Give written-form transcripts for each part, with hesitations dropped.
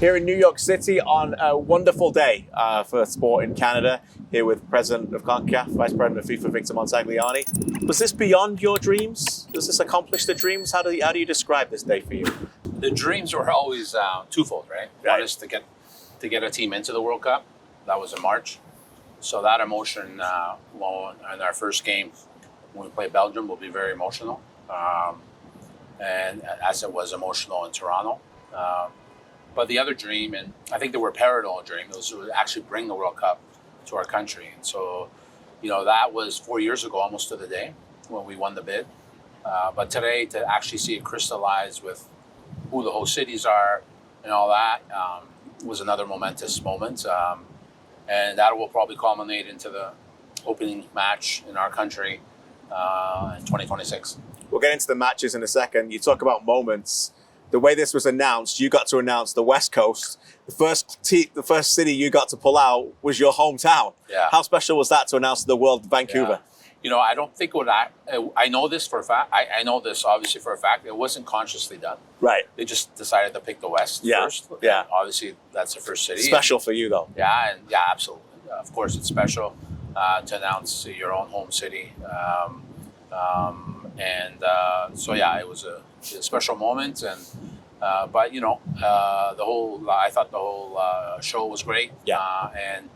Here in New York City on a wonderful day for sport in Canada, here with President of Concacaf, Vice President of FIFA, Victor Montagliani. Was this beyond your dreams? Does this accomplish the dreams? How do you describe this day for you? The dreams were always twofold, right? One is to get a team into the World Cup. That was in March. So that emotion, in our first game when we play Belgium, will be very emotional. And as it was emotional in Toronto. But the other dream, and I think there were parallel dreams, was to actually bring the World Cup to our country. And so, that was 4 years ago, almost to the day, when we won the bid. But today, to actually see it crystallize with who the host cities are and all that was another momentous moment. And that will probably culminate into the opening match in our country in 2026. We'll get into the matches in a second. You talk about moments. The way this was announced, you got to announce the West Coast. The first city you got to pull out was your hometown. Yeah. How special was that to announce to the world, Vancouver? Yeah. I don't think I know this for a fact. I know this obviously for a fact. It wasn't consciously done. Right. They just decided to pick the West first. Yeah. Obviously, that's the first city. Special for you, though. Yeah, absolutely. Of course, it's special to announce your own home city. It was a special moment, and but I thought the whole show was great. And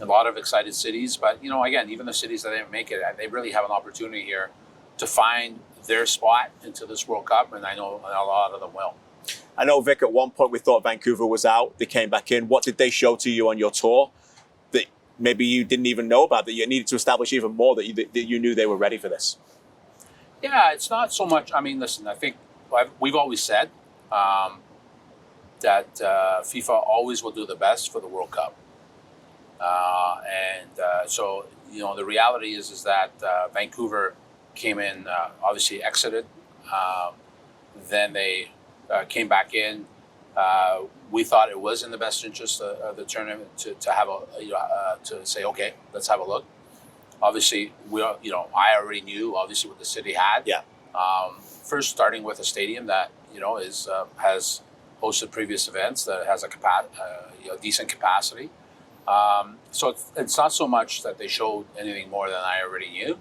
a lot of excited cities, but again, even the cities that didn't make it, they really have an opportunity here to find their spot into this World Cup, and I know a lot of them will. I know, Vic, at one point we thought Vancouver was out. They came back in. What did they show to you on your tour that maybe you didn't even know about, that you needed to establish even more, that you knew they were ready for this? Yeah, it's not so much. I mean, listen, I think we've always said that FIFA always will do the best for the World Cup. So the reality is that Vancouver came in, obviously exited. Then they came back in. We thought it was in the best interest of the tournament to have to say, okay, let's have a look. Obviously, I already knew obviously what the city had. Yeah. First, starting with a stadium that has hosted previous events, that has a decent capacity. So it's not so much that they showed anything more than I already knew,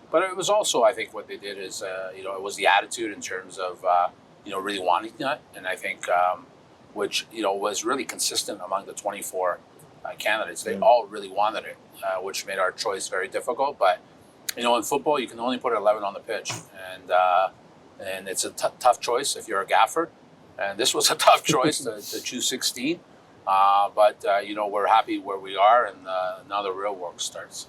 but it was also, I think, what they did is it was the attitude in terms of really wanting it, and I think which was really consistent among the 24 candidates. They all really wanted it, which made our choice very difficult. But in football, you can only put 11 on the pitch, and it's a tough choice if you're a gaffer. And this was a tough choice to choose 16. But we're happy where we are, and now the real work starts.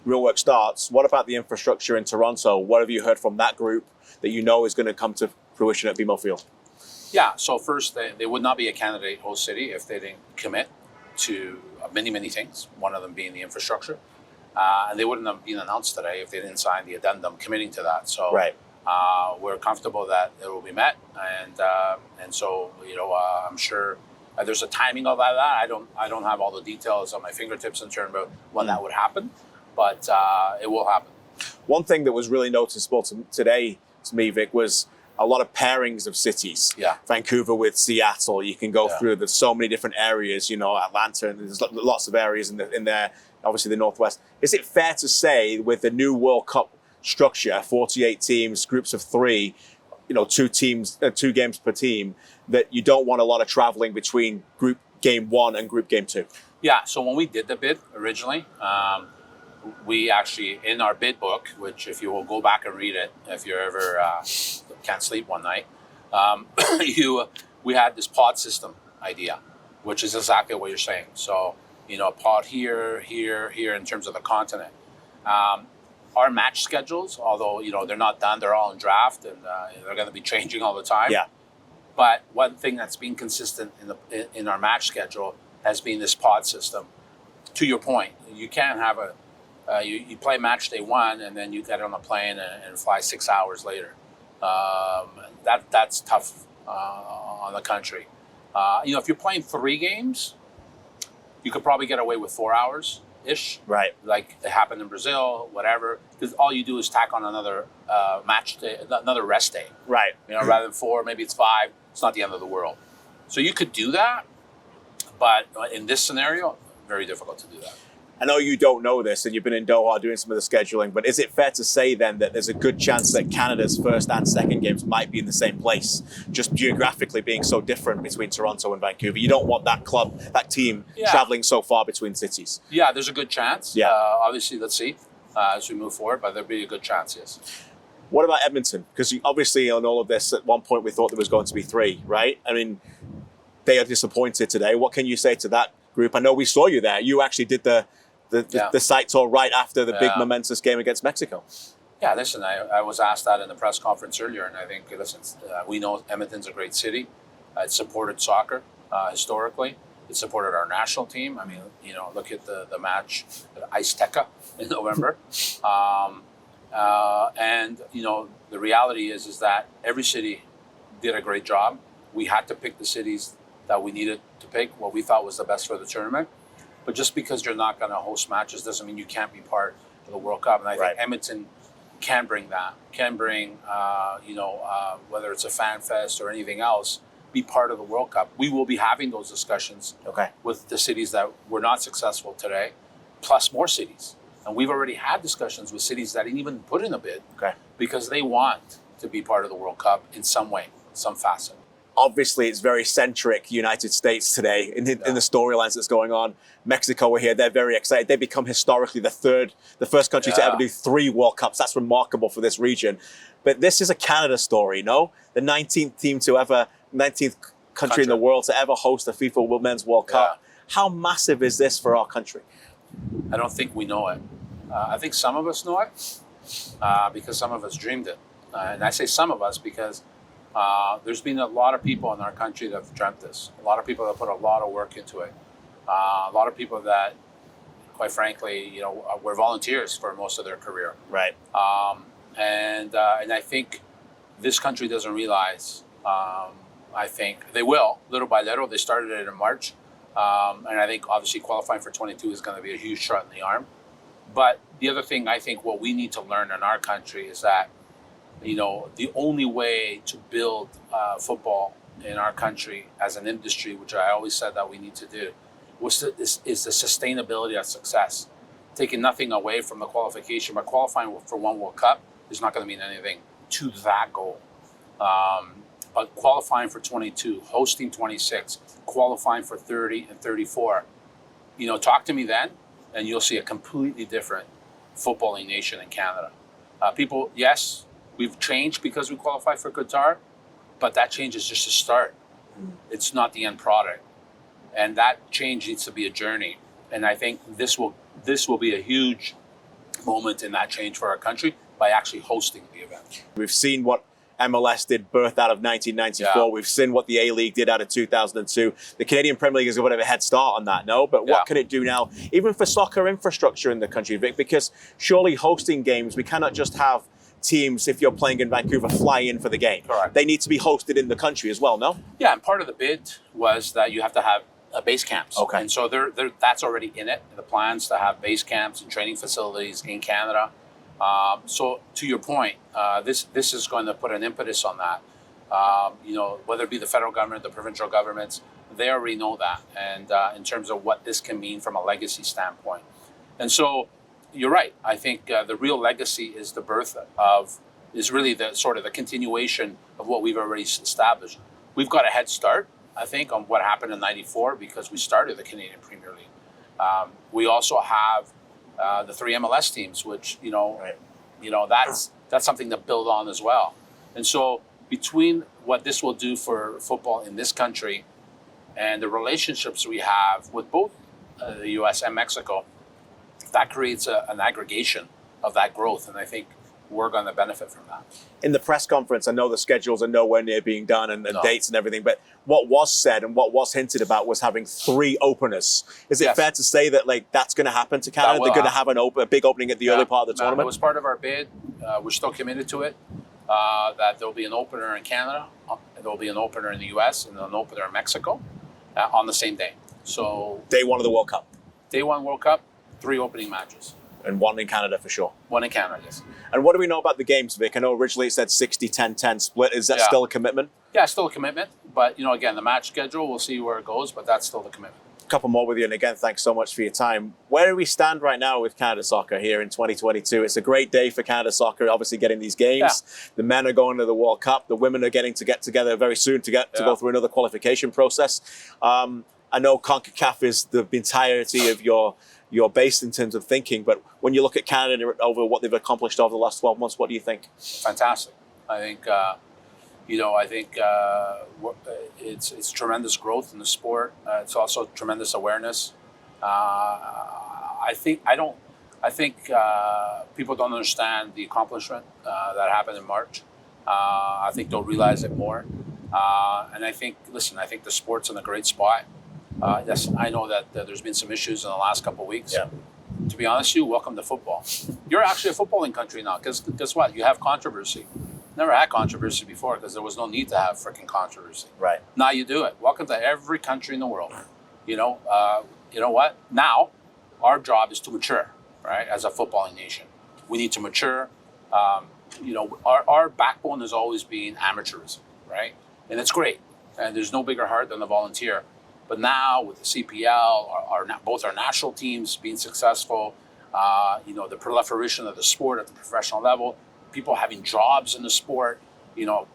Real work starts. What about the infrastructure in Toronto? What have you heard from that group that is going to come to fruition at BMO Field? Yeah. So first, they would not be a candidate host city if they didn't commit to many things, one of them being the infrastructure. And they wouldn't have been announced today if they didn't sign the addendum committing to that. So we're comfortable that it will be met. And so, I'm sure there's a timing of that. I don't have all the details on my fingertips in terms of when that would happen, but it will happen. One thing that was really noticeable today to me, Vic, was a lot of pairings of cities. Yeah. Vancouver with Seattle. You can go through. There's so many different areas. Atlanta. And there's lots of areas in there. Obviously, the Northwest. Is it fair to say, with the new World Cup structure, 48 teams, groups of 3, 2 games per team, that you don't want a lot of traveling between Group Game 1 and Group Game 2? Yeah. So when we did the bid originally, we actually, in our bid book, which if you will go back and read it, if you ever can't sleep one night, we had this pod system idea, which is exactly what you're saying. So, a pod here in terms of the continent. Our match schedules, although, they're not done, they're all in draft, and they're going to be changing all the time. Yeah. But one thing that's been consistent in our match schedule has been this pod system. To your point, you can't have you play match day 1 and then you get on a plane and fly 6 hours later. That's tough on the country. If you're playing 3 games, you could probably get away with 4 hours-ish. Right. Like it happened in Brazil, whatever. Because all you do is tack on another match day, another rest day. Right. Rather than 4, maybe it's 5. It's not the end of the world. So you could do that, But in this scenario, very difficult to do that. I know you don't know this, and you've been in Doha doing some of the scheduling, but is it fair to say then that there's a good chance that Canada's first and second games might be in the same place, just geographically being so different between Toronto and Vancouver? You don't want that team traveling so far between cities. Yeah, there's a good chance. Yeah. Obviously, let's see as we move forward, but there'll be a good chance, yes. What about Edmonton? Because obviously on all of this, at one point we thought there was going to be 3, right? I mean, they are disappointed today. What can you say to that group? I know we saw you there. You actually did the site tour right after the big momentous game against Mexico. Yeah, listen, I was asked that in the press conference earlier, and I think, listen, we know Edmonton's a great city. It supported soccer historically. It supported our national team. I mean, look at the match at Azteca in November. And, the reality is that every city did a great job. We had to pick the cities that we needed to pick, what we thought was the best for the tournament. But just because you're not going to host matches doesn't mean you can't be part of the World Cup. And I think Edmonton can bring that, whether it's a fan fest or anything else, be part of the World Cup. We will be having those discussions with the cities that were not successful today, plus more cities. And we've already had discussions with cities that didn't even put in a bid because they want to be part of the World Cup in some way, some facet. Obviously, it's very centric United States today in the storylines that's going on. Mexico are here. They're very excited. They become historically the first country to ever do 3 World Cups. That's remarkable for this region. But this is a Canada story, no? The 19th country in the world to ever host a FIFA Women's World Cup. How massive is this for our country? I don't think we know it. I think some of us know it because some of us dreamed it. And I say some of us because there's been a lot of people in our country that have dreamt this. A lot of people that put a lot of work into it. A lot of people that, quite frankly, were volunteers for most of their career. Right. And I think this country doesn't realize. I think they will, little by little. They started it in March. And I think obviously qualifying for 22 is going to be a huge shot in the arm. But the other thing I think what we need to learn in our country is that, the only way to build football in our country as an industry, which I always said that we need to do, is the sustainability of success. Taking nothing away from the qualification, but qualifying for 1 World Cup is not going to mean anything to that goal. But qualifying for 22, hosting 26, qualifying for 30 and 34, talk to me then, and you'll see a completely different footballing nation in Canada. People, yes, we've changed because we qualified for Qatar, but that change is just a start. It's not the end product. And that change needs to be a journey. And I think this will be a huge moment in that change for our country by actually hosting the event. We've seen what MLS did birth out of 1994. Yeah. We've seen what the A-League did out of 2002. The Canadian Premier League has a bit of a head start on that, no? But what can it do now, even for soccer infrastructure in the country, Vic? Because surely hosting games, we cannot just have teams, if you're playing in Vancouver, fly in for the game. Correct. They need to be hosted in the country as well, no? Yeah, and part of the bid was that you have to have base camps. Okay. And so that's already in it, the plans to have base camps and training facilities in Canada. So to your point, this is going to put an impetus on that. Whether it be the federal government, the provincial governments, they already know that. And in terms of what this can mean from a legacy standpoint. And so you're right. I think the real legacy is the birth is really the sort of the continuation of what we've already established. We've got a head start, I think, on what happened in '94 because we started the Canadian Premier League. We also have the 3 MLS teams, which that's something to build on as well. And so between what this will do for football in this country and the relationships we have with both the U.S. and Mexico, that creates an aggregation of that growth, and I think we're going to benefit from that. In the press conference, I know the schedules are nowhere near being done and dates and everything, but what was said and what was hinted about was having 3 openers. Is it fair to say that that's going to happen to Canada? They're going to have a big opening at the early part of the tournament? It was part of our bid. We're still committed to it, that there'll be an opener in Canada, there'll be an opener in the U.S., and an opener in Mexico on the same day. So Day 1 of the World Cup. Day 1 World Cup, 3 opening matches. And 1 in Canada for sure. 1 in Canada, yes. And what do we know about the games, Vic? I know originally it said 60-10-10 split. Is that still a commitment? Yeah, still a commitment. But again, the match schedule, we'll see where it goes, but that's still the commitment. A couple more with you, and again, thanks so much for your time. Where do we stand right now with Canada Soccer here in 2022? It's a great day for Canada Soccer, obviously getting these games. Yeah. The men are going to the World Cup. The women are getting to get together very soon to go through another qualification process. I know Concacaf is the entirety of your base in terms of thinking, but when you look at Canada over what they've accomplished over the last 12 months, what do you think? Fantastic. I think it's tremendous growth in the sport. It's also tremendous awareness. I think people don't understand the accomplishment that happened in March. I think they'll realize it more. And I think the sport's in a great spot. Yes, I know that there's been some issues in the last couple of weeks. Yeah. To be honest with you, welcome to football. You're actually a footballing country now, because guess what? You have controversy. Never had controversy before because there was no need to have freaking controversy. Right. Now you do it. Welcome to every country in the world. You know what? Now our job is to mature, right? As a footballing nation, we need to mature. Our backbone has always been amateurism, right? And it's great. And there's no bigger heart than the volunteer. But now with the CPL, both our national teams being successful, the proliferation of the sport at the professional level, people having jobs in the sport,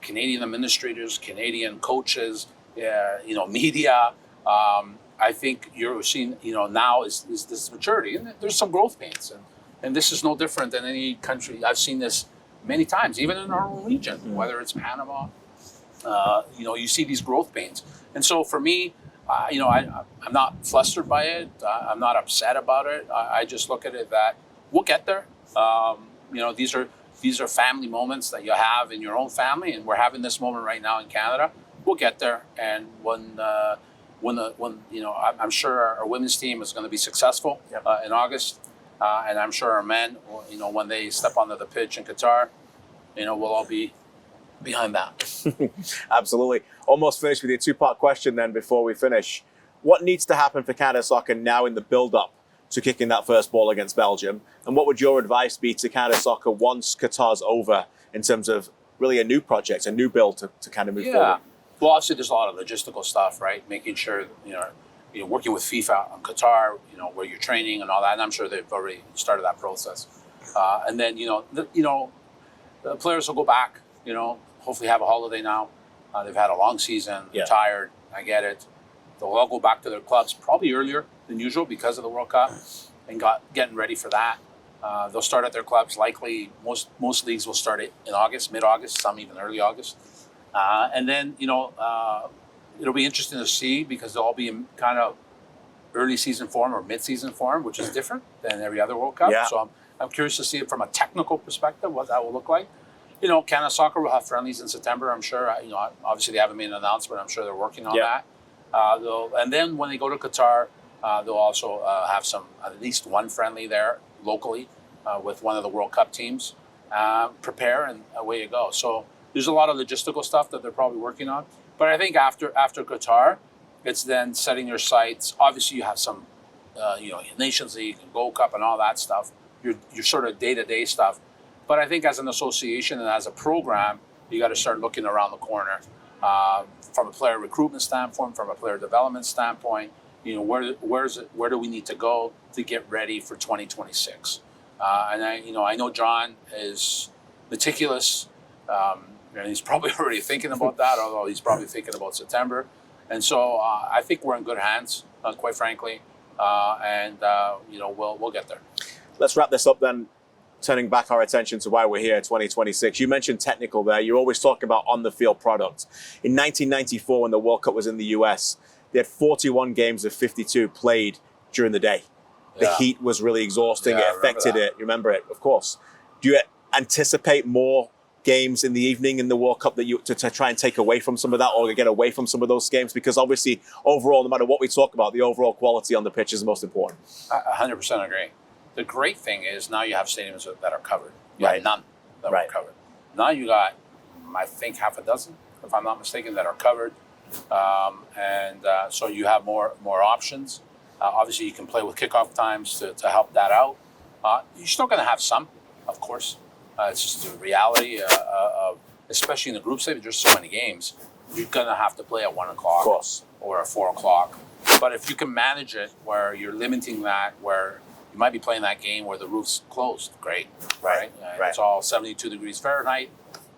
Canadian administrators, Canadian coaches, media. I think you're seeing, now is this maturity, and there's some growth pains, and this is no different than any country. I've seen this many times, even in our own region, whether it's Panama. You see these growth pains, and so for me, I'm not flustered by it. I'm not upset about it. I just look at it that we'll get there. These are family moments that you have in your own family, and we're having this moment right now in Canada. We'll get there, and when I'm sure our women's team is going to be successful in August, and I'm sure our men, when they step onto the pitch in Qatar, we'll all be behind that. Absolutely. Almost finished with your two-part question then before we finish. What needs to happen for Canada Soccer now in the build-up to kicking that first ball against Belgium? And what would your advice be to Canada Soccer once Qatar's over in terms of really a new project, a new build to kind of move forward? Well, obviously there's a lot of logistical stuff, right? Making sure, working with FIFA on Qatar, where you're training and all that. And I'm sure they've already started that process. And then, the players will go back, hopefully have a holiday now. They've had a long season, they're tired, I get it. They'll all go back to their clubs probably earlier than usual because of the World Cup and getting ready for that. They'll start at their clubs. Likely, most leagues will start it in August, mid-August, some even early August. And then, it'll be interesting to see because they'll all be in kind of early season form or mid-season form, which is different than every other World Cup. Yeah. So I'm curious to see it from a technical perspective, what that will look like. Canada Soccer will have friendlies in September, I'm sure. Obviously they haven't made an announcement. I'm sure they're working on that. And then when they go to Qatar, they'll also have at least one friendly there locally with one of the World Cup teams. Prepare and away you go. So there's a lot of logistical stuff that they're probably working on. But I think after Qatar, it's then setting your sights. Obviously you have some, Nations League and Gold Cup and all that stuff. Your sort of day-to-day stuff. But I think as an association and as a program, you got to start looking around the corner from a player recruitment standpoint, from a player development standpoint. Where do we need to go to get ready for 2026? And I know John is meticulous, and he's probably already thinking about that. Although he's probably thinking about September, and so I think we're in good hands, quite frankly, and we'll get there. Let's wrap this up then. Turning back our attention to why we're here in 2026. You mentioned technical there. You're always talking about on-the-field product. In 1994, when the World Cup was in the US, they had 41 games of 52 played during the day. The heat was really exhausting. It affected it. You remember it, of course. Do you anticipate more games in the evening in the World Cup that to try and take away from some of that or get away from some of those games? Because obviously, overall, no matter what we talk about, the overall quality on the pitch is the most important. 100% agree. The great thing is now you have stadiums that are covered. You have none that are covered. Now you got, I think, half a dozen, if I'm not mistaken, that are covered. So you have more options. Obviously, you can play with kickoff times to help that out. You're still going to have some, of course. It's just the reality of, especially in the group stage, there's so many games. you're gonna have to play at 1 o'clock, Of course. or at 4 o'clock. But if you can manage it where you're limiting that, where you might be playing that game where the roof's closed, great, right? Right. It's all 72 degrees Fahrenheit,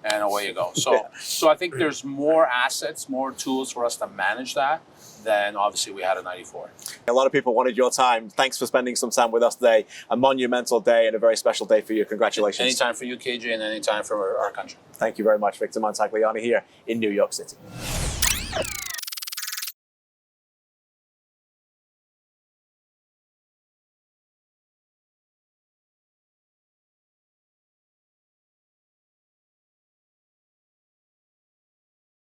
and away you go. So, so I think there's more assets, more tools for us to manage that than obviously we had at 94. A lot of people wanted your time. Thanks for spending some time with us today. A monumental day and a very special day for you. Congratulations. Anytime for you, KJ, and anytime for our country. Thank you very much, Victor Montagliani here in New York City.